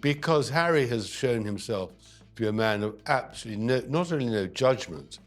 because Harry has shown himself to be a man of absolutely not only no judgment,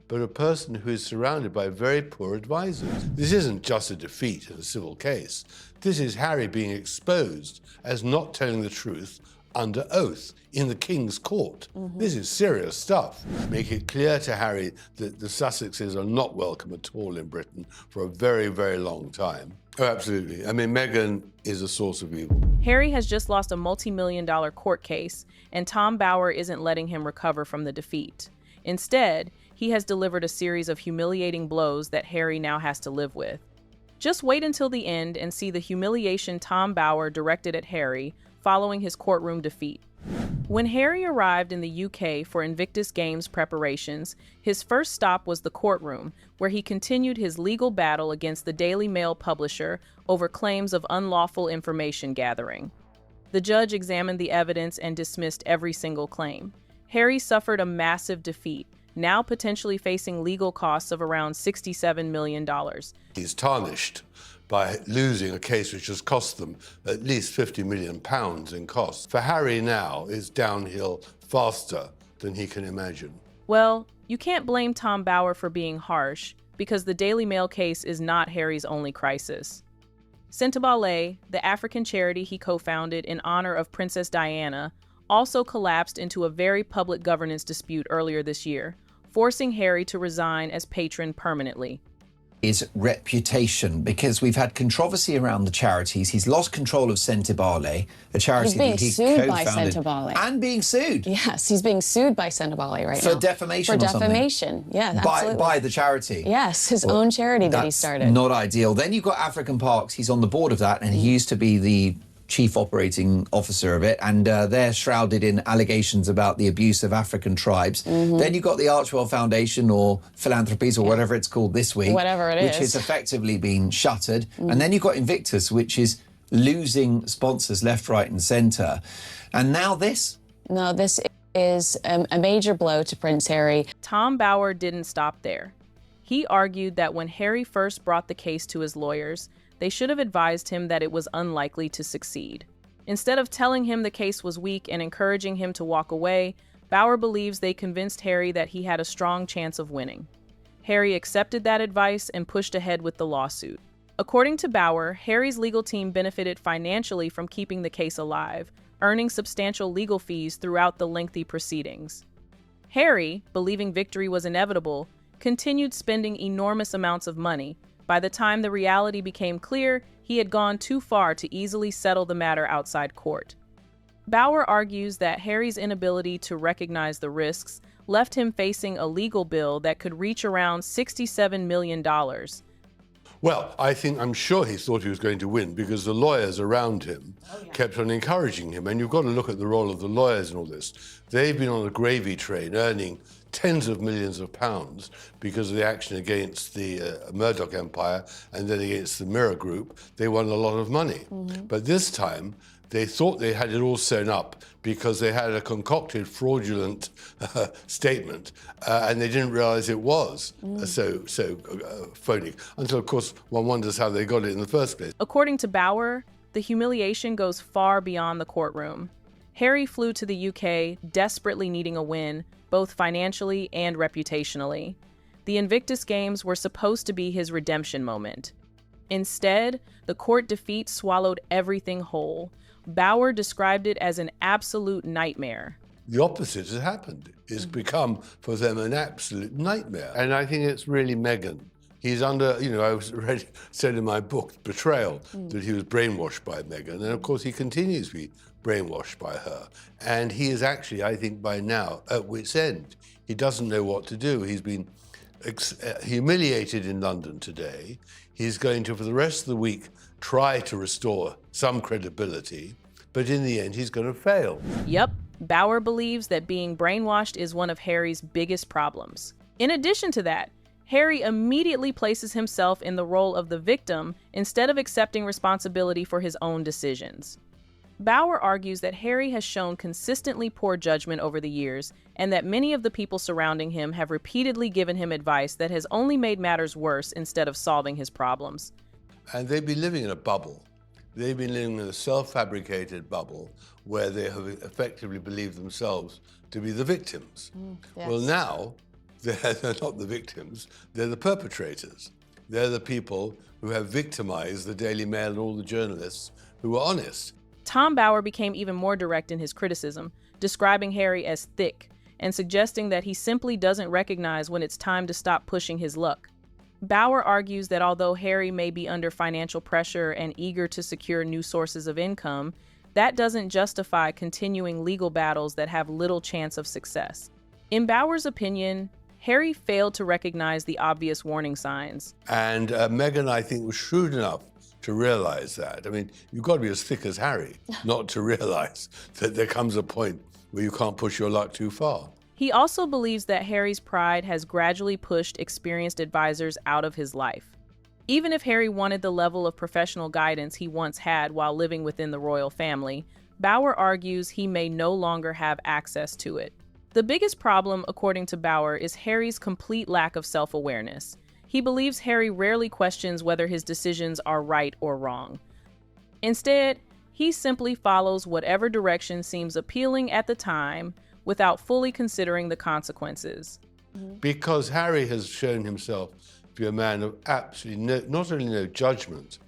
but a person who is surrounded by very poor advisors. This isn't just a defeat in a civil case. This is Harry being exposed as not telling the truth under oath in the King's Court. This is serious stuff. Make it clear to Harry that the Sussexes are not welcome at all in Britain for a very, very long time. Oh, absolutely. I mean, Meghan is a source of evil. Harry has just lost a multi-million-dollar court case, and Tom Bower isn't letting him recover from the defeat. Instead, he has delivered a series of humiliating blows that Harry now has to live with. Just wait until the end and see the humiliation Tom Bower directed at Harry following his courtroom defeat. When Harry arrived in the UK for Invictus Games preparations, his first stop was the courtroom, where he continued his legal battle against the Daily Mail publisher over claims of unlawful information gathering. The judge examined the evidence and dismissed every single claim. Harry suffered a massive defeat, now potentially facing legal costs of around $67 million. He's tarnished by losing a case which has cost them at least £50 million in costs. For Harry now, it's downhill faster than he can imagine. Well, you can't blame Tom Bower for being harsh, because the Daily Mail case is not Harry's only crisis. Sentebale, the African charity he co-founded in honor of Princess Diana, also collapsed into a very public governance dispute earlier this year, forcing Harry to resign as patron permanently. His reputation, because we've had controversy around the charities. He's lost control of Sentebale, a charity that he co-founded. By Sentebale. And being sued. Yes, he's being sued by Sentebale right now. For defamation or something? For defamation, yeah, absolutely. By the charity? Yes, his own charity that he started. Not ideal. Then you've got African Parks. He's on the board of that, and he used to be the chief operating officer of it, and they're shrouded in allegations about the abuse of African tribes. Then you've got the Archwell Foundation, or Philanthropies, or whatever it's called this week. Whatever it is. Which has effectively been shuttered. And then you've got Invictus, which is losing sponsors left, right and centre. And now this? No, this is a major blow to Prince Harry. Tom Bower didn't stop there. He argued that when Harry first brought the case to his lawyers, they should have advised him that it was unlikely to succeed. Instead of telling him the case was weak and encouraging him to walk away, Bower believes they convinced Harry that he had a strong chance of winning. Harry accepted that advice and pushed ahead with the lawsuit. According to Bower, Harry's legal team benefited financially from keeping the case alive, earning substantial legal fees throughout the lengthy proceedings. Harry, believing victory was inevitable, continued spending enormous amounts of money. By the time the reality became clear, he had gone too far to easily settle the matter outside court. Bower argues that Harry's inability to recognize the risks left him facing a legal bill that could reach around $67 million. Well, I'm sure he thought he was going to win, because the lawyers around him kept on encouraging him. And you've got to look at the role of the lawyers in all this. They've been on a gravy train earning tens of millions of pounds because of the action against the Murdoch empire and then against the Mirror Group. They won a lot of money. But this time, they thought they had it all sewn up because they had a concocted fraudulent statement, and they didn't realize it was so phony. Until, of course, one wonders how they got it in the first place. According to Bower, the humiliation goes far beyond the courtroom. Harry flew to the UK, desperately needing a win, both financially and reputationally. The Invictus Games were supposed to be his redemption moment. Instead, the court defeat swallowed everything whole. Bower described it as an absolute nightmare. The opposite has happened. It's become, for them, an absolute nightmare. And I think it's really Meghan. He's under, I was already said in my book, Betrayal, that he was brainwashed by Meghan. And of course, he continues to be brainwashed by her. And he is actually, I think, by now, at wit's end. He doesn't know what to do. He's been humiliated in London today. He's going to, for the rest of the week, try to restore some credibility, but in the end, he's going to fail. Yep, Bower believes that being brainwashed is one of Harry's biggest problems. In addition to that, Harry immediately places himself in the role of the victim instead of accepting responsibility for his own decisions. Bower argues that Harry has shown consistently poor judgment over the years, and that many of the people surrounding him have repeatedly given him advice that has only made matters worse instead of solving his problems. And they'd be living in a bubble. They've been living in a self-fabricated bubble where they have effectively believed themselves to be the victims. Yes. Well, now they're not the victims, they're the perpetrators. They're the people who have victimized the Daily Mail and all the journalists who were honest. Tom Bower became even more direct in his criticism, describing Harry as thick and suggesting that he simply doesn't recognize when it's time to stop pushing his luck. Bower argues that although Harry may be under financial pressure and eager to secure new sources of income, that doesn't justify continuing legal battles that have little chance of success. In Bower's opinion, Harry failed to recognize the obvious warning signs. And Meghan, I think, was shrewd enough to realize that. I mean, you've got to be as thick as Harry not to realize that there comes a point where you can't push your luck too far. He also believes that Harry's pride has gradually pushed experienced advisors out of his life. Even if Harry wanted the level of professional guidance he once had while living within the royal family, Bower argues he may no longer have access to it. The biggest problem, according to Bower, is Harry's complete lack of self-awareness. He believes Harry rarely questions whether his decisions are right or wrong. Instead, he simply follows whatever direction seems appealing at the time without fully considering the consequences. Because Harry has shown himself to be a man of absolutely not only no judgment,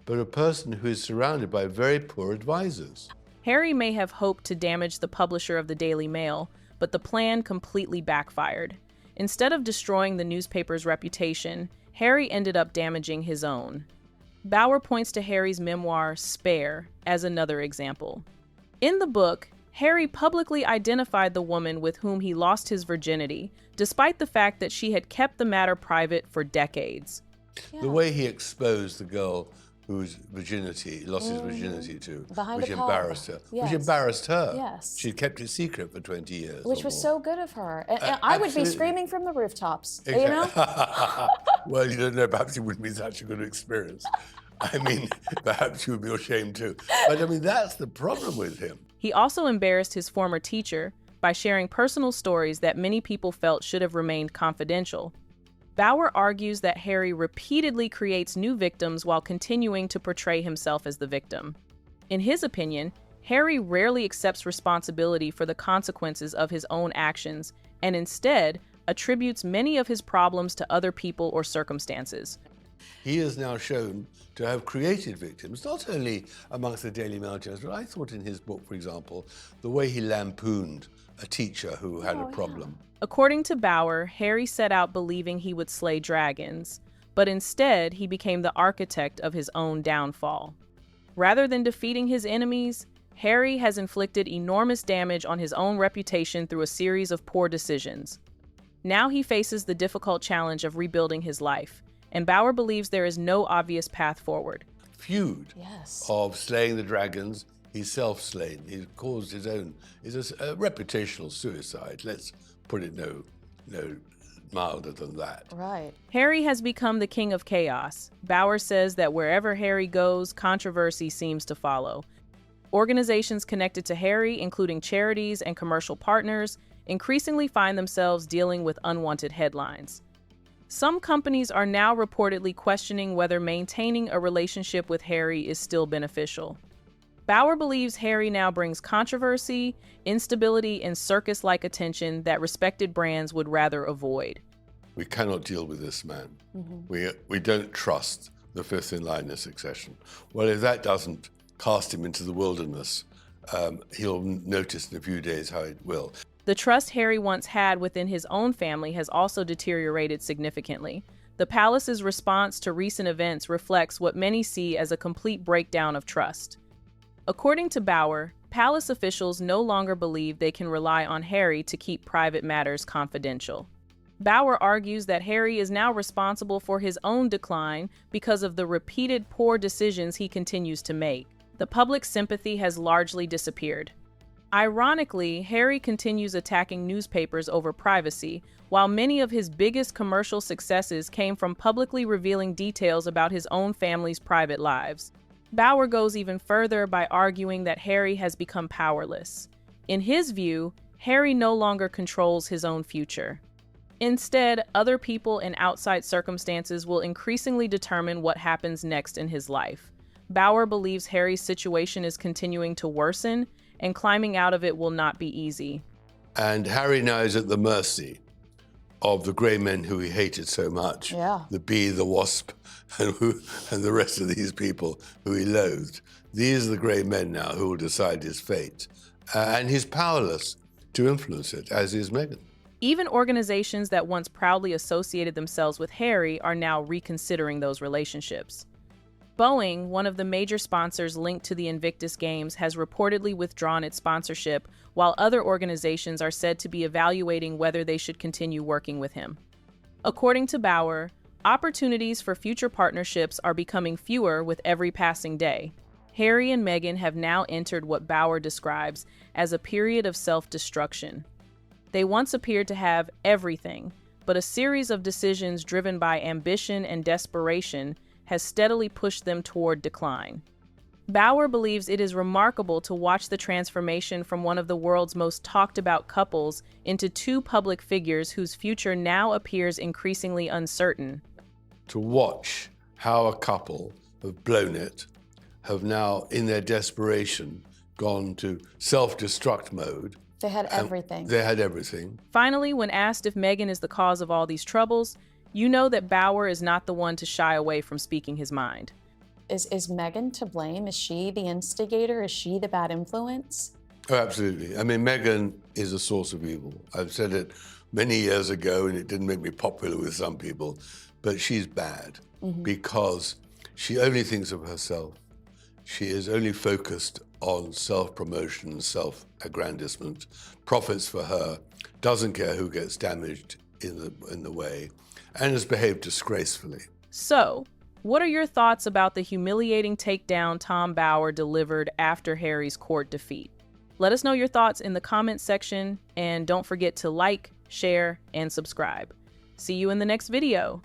but a person who is surrounded by very poor advisors. Harry may have hoped to damage the publisher of the Daily Mail, but the plan completely backfired. Instead of destroying the newspaper's reputation, Harry ended up damaging his own. Bower points to Harry's memoir, Spare, as another example. In the book, Harry publicly identified the woman with whom he lost his virginity, despite the fact that she had kept the matter private for decades. The way he exposed the girl whose virginity he lost his virginity to, Behind which a pub. embarrassed her. Yes. Which embarrassed her. Yes. She'd kept it secret for 20 years. Which or was more. so good of her. And I would be absolutely. screaming from the rooftops, you know? Well, you don't know, perhaps it wouldn't be such a good experience. I mean, perhaps you would be ashamed too. But I mean, that's the problem with him. He also embarrassed his former teacher by sharing personal stories that many people felt should have remained confidential. Bower argues that Harry repeatedly creates new victims while continuing to portray himself as the victim. In his opinion, Harry rarely accepts responsibility for the consequences of his own actions and instead attributes many of his problems to other people or circumstances. He is now shown to have created victims, not only amongst the Daily Mail journalists, but I thought in his book, for example, the way he lampooned a teacher who had a problem. According to Bower, Harry set out believing he would slay dragons, but instead he became the architect of his own downfall. Rather than defeating his enemies, Harry has inflicted enormous damage on his own reputation through a series of poor decisions. Now he faces the difficult challenge of rebuilding his life, and Bower believes there is no obvious path forward. Feud Yes. of slaying the dragons, he's self-slain. He caused his own, it's a reputational suicide. Let's put it no milder than that. Right. Harry has become the king of chaos. Bower says that wherever Harry goes, controversy seems to follow. Organizations connected to Harry, including charities and commercial partners, increasingly find themselves dealing with unwanted headlines. Some companies are now reportedly questioning whether maintaining a relationship with Harry is still beneficial. Bower believes Harry now brings controversy, instability, and circus-like attention that respected brands would rather avoid. We cannot deal with this man. We don't trust the fifth in line of succession. Well, if that doesn't cast him into the wilderness, he'll notice in a few days how it will. The trust Harry once had within his own family has also deteriorated significantly. The palace's response to recent events reflects what many see as a complete breakdown of trust. According to Bower, palace officials no longer believe they can rely on Harry to keep private matters confidential. Bower argues that Harry is now responsible for his own decline because of the repeated poor decisions he continues to make. The public's sympathy has largely disappeared. Ironically, Harry continues attacking newspapers over privacy, while many of his biggest commercial successes came from publicly revealing details about his own family's private lives. Bower goes even further by arguing that Harry has become powerless. In his view, Harry no longer controls his own future. Instead, other people and outside circumstances will increasingly determine what happens next in his life. Bauer believes Harry's situation is continuing to worsen, and climbing out of it will not be easy. And Harry now is at the mercy of the grey men who he hated so much. Yeah. The bee, the wasp, and the rest of these people who he loathed. These are the grey men now who will decide his fate. And he's powerless to influence it, as is Meghan. Even organizations that once proudly associated themselves with Harry are now reconsidering those relationships. Boeing, one of the major sponsors linked to the Invictus Games, has reportedly withdrawn its sponsorship, while other organizations are said to be evaluating whether they should continue working with him. According to Bauer, opportunities for future partnerships are becoming fewer with every passing day. Harry and Meghan have now entered what Bauer describes as a period of self-destruction. They once appeared to have everything, but a series of decisions driven by ambition and desperation has steadily pushed them toward decline. Bauer believes it is remarkable to watch the transformation from one of the world's most talked about couples into two public figures whose future now appears increasingly uncertain. To watch how a couple have blown it, have now, in their desperation, gone to self-destruct mode. They had everything. They had everything. Finally, when asked if Meghan is the cause of all these troubles, you know that Bauer is not the one to shy away from speaking his mind. Is Meghan to blame? Is she the instigator? Is she the bad influence? Oh, absolutely. I mean, Meghan is a source of evil. I've said it many years ago, and it didn't make me popular with some people, but she's bad because she only thinks of herself. She is only focused on self-promotion and self-aggrandizement, profits for her, doesn't care who gets damaged in the way, and has behaved disgracefully. So, what are your thoughts about the humiliating takedown Tom Bauer delivered after Harry's court defeat? Let us know your thoughts in the comments section, and don't forget to like, share, and subscribe. See you in the next video.